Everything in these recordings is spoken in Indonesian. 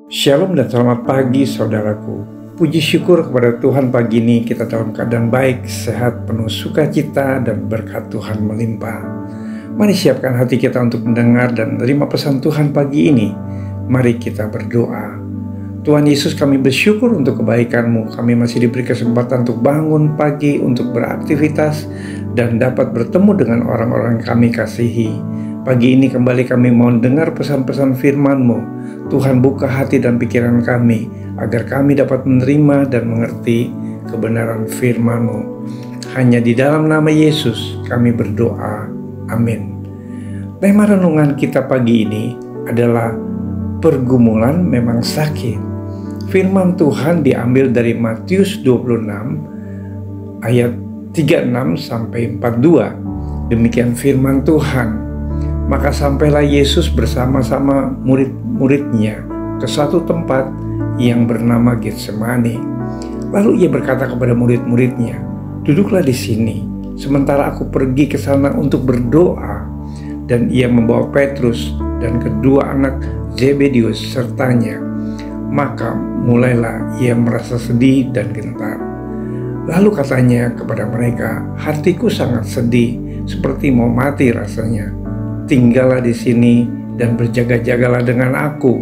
Shalom dan selamat pagi saudaraku. Puji syukur kepada Tuhan pagi ini kita dalam keadaan baik, sehat, penuh sukacita dan berkat Tuhan melimpah. Mari siapkan hati kita untuk mendengar dan menerima pesan Tuhan pagi ini. Mari kita berdoa. Tuhan Yesus, kami bersyukur untuk kebaikan-Mu. Kami masih diberi kesempatan untuk bangun pagi, untuk beraktivitas dan dapat bertemu dengan orang-orang yang kami kasihi. Pagi ini kembali kami mau dengar pesan-pesan firman-Mu. Tuhan, buka hati dan pikiran kami agar kami dapat menerima dan mengerti kebenaran firman-Mu. Hanya di dalam nama Yesus kami berdoa. Amin. Tema renungan kita pagi ini adalah pergumulan memang sakit. Firman Tuhan diambil dari Matius 26 ayat 36 sampai 42. Demikian firman Tuhan. Maka sampailah Yesus bersama-sama murid-muridnya ke suatu tempat yang bernama Getsemani. Lalu ia berkata kepada murid-muridnya, "Duduklah di sini, sementara aku pergi ke sana untuk berdoa." Dan ia membawa Petrus dan kedua anak Zebedius sertanya. Maka mulailah ia merasa sedih dan gentar. Lalu katanya kepada mereka, "Hatiku sangat sedih, seperti mau mati rasanya. Tinggallah di sini dan berjaga-jagalah dengan aku."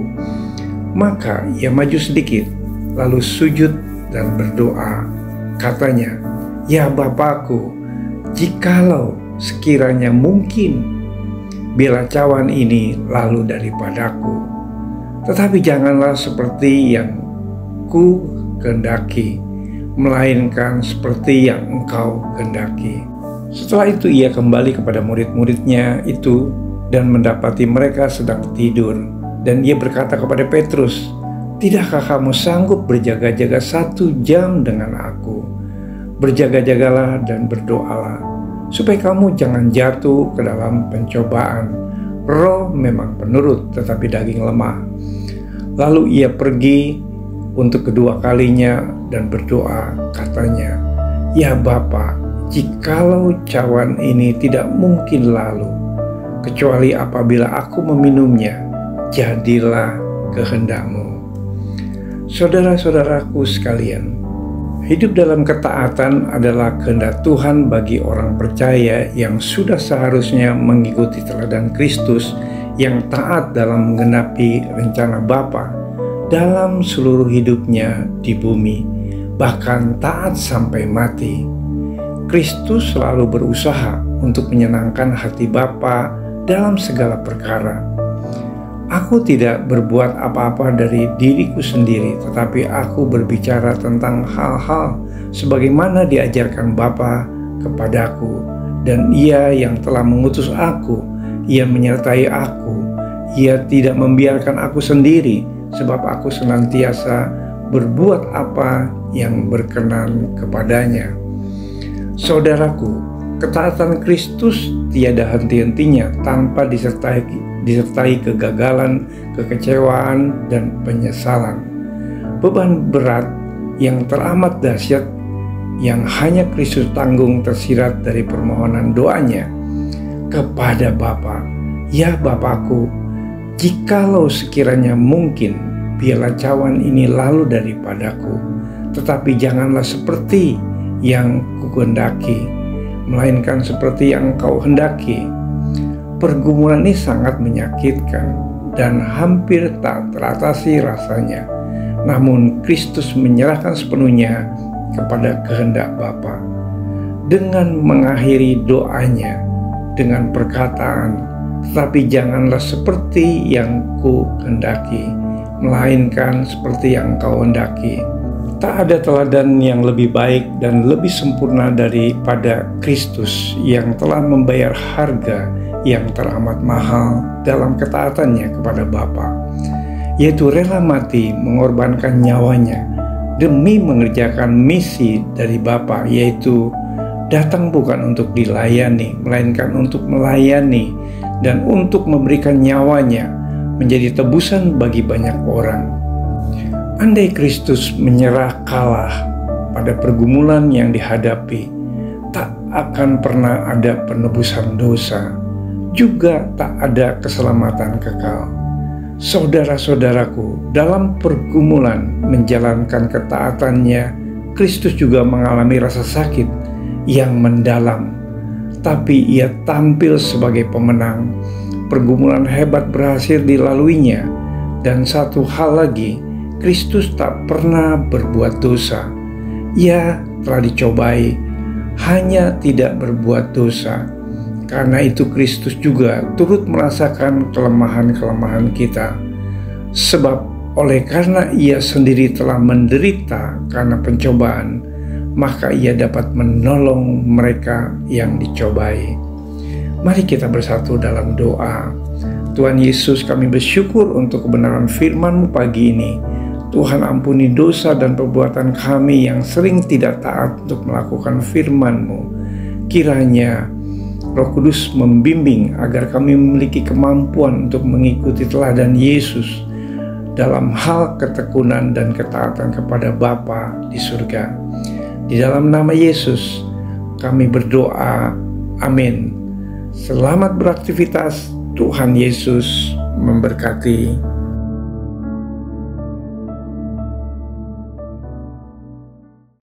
Maka ia maju sedikit, lalu sujud dan berdoa. Katanya, "Ya Bapakku, jikalau sekiranya mungkin, biarlah cawan ini lalu daripadaku. Tetapi janganlah seperti yang ku kehendaki, melainkan seperti yang Engkau kehendaki." Setelah itu ia kembali kepada murid-muridnya itu dan mendapati mereka sedang tidur. Dan ia berkata kepada Petrus, "Tidakkah kamu sanggup berjaga-jaga 1 jam dengan aku? Berjaga-jagalah dan berdoalah, supaya kamu jangan jatuh ke dalam pencobaan. Roh memang penurut, tetapi daging lemah." Lalu ia pergi untuk kedua kalinya dan berdoa. Katanya, "Ya Bapa, jikalau cawan ini tidak mungkin lalu, kecuali apabila aku meminumnya, jadilah kehendak-Mu." Saudara-saudaraku sekalian, hidup dalam ketaatan adalah kehendak Tuhan bagi orang percaya yang sudah seharusnya mengikuti teladan Kristus yang taat dalam menggenapi rencana Bapa dalam seluruh hidupnya di bumi, bahkan taat sampai mati. Kristus selalu berusaha untuk menyenangkan hati Bapa dalam segala perkara. "Aku tidak berbuat apa-apa dari diriku sendiri, tetapi aku berbicara tentang hal-hal sebagaimana diajarkan Bapa kepadaku. Dan Ia yang telah mengutus aku, Ia menyertai aku. Ia tidak membiarkan aku sendiri, sebab aku senantiasa berbuat apa yang berkenan kepadanya." Saudaraku, ketaatan Kristus tiada henti-hentinya tanpa disertai kegagalan, kekecewaan, dan penyesalan. Beban berat yang teramat dahsyat yang hanya Kristus tanggung tersirat dari permohonan doanya kepada Bapa. "Ya Bapakku, jikalau sekiranya mungkin, biarlah cawan ini lalu daripadaku. Tetapi janganlah seperti yang kuhendaki, melainkan seperti yang Engkau hendaki." Pergumulan ini sangat menyakitkan dan hampir tak teratasi rasanya. Namun Kristus menyerahkan sepenuhnya kepada kehendak Bapa dengan mengakhiri doanya dengan perkataan, "Tetapi janganlah seperti yang kuhendaki, melainkan seperti yang Engkau hendaki." Tak ada teladan yang lebih baik dan lebih sempurna daripada Kristus yang telah membayar harga yang teramat mahal dalam ketaatannya kepada Bapa, yaitu rela mati mengorbankan nyawanya demi mengerjakan misi dari Bapa, yaitu datang bukan untuk dilayani, melainkan untuk melayani dan untuk memberikan nyawanya menjadi tebusan bagi banyak orang. Andai Kristus menyerah kalah pada pergumulan yang dihadapi, tak akan pernah ada penebusan dosa, juga tak ada keselamatan kekal. Saudara-saudaraku, dalam pergumulan menjalankan ketaatannya, Kristus juga mengalami rasa sakit yang mendalam, tapi ia tampil sebagai pemenang. Pergumulan hebat berhasil dilaluinya, dan satu hal lagi, Kristus tak pernah berbuat dosa. Ia telah dicobai, hanya tidak berbuat dosa. Karena itu Kristus juga turut merasakan kelemahan-kelemahan kita. Sebab karena ia sendiri telah menderita karena pencobaan, maka ia dapat menolong mereka yang dicobai. Mari kita bersatu dalam doa. Tuhan Yesus, kami bersyukur untuk kebenaran firman-Mu pagi ini. Tuhan, ampuni dosa dan perbuatan kami yang sering tidak taat untuk melakukan firman-Mu. Kiranya Roh Kudus membimbing agar kami memiliki kemampuan untuk mengikuti teladan Yesus dalam hal ketekunan dan ketaatan kepada Bapa di surga. Di dalam nama Yesus kami berdoa, amin. Selamat beraktivitas, Tuhan Yesus memberkati.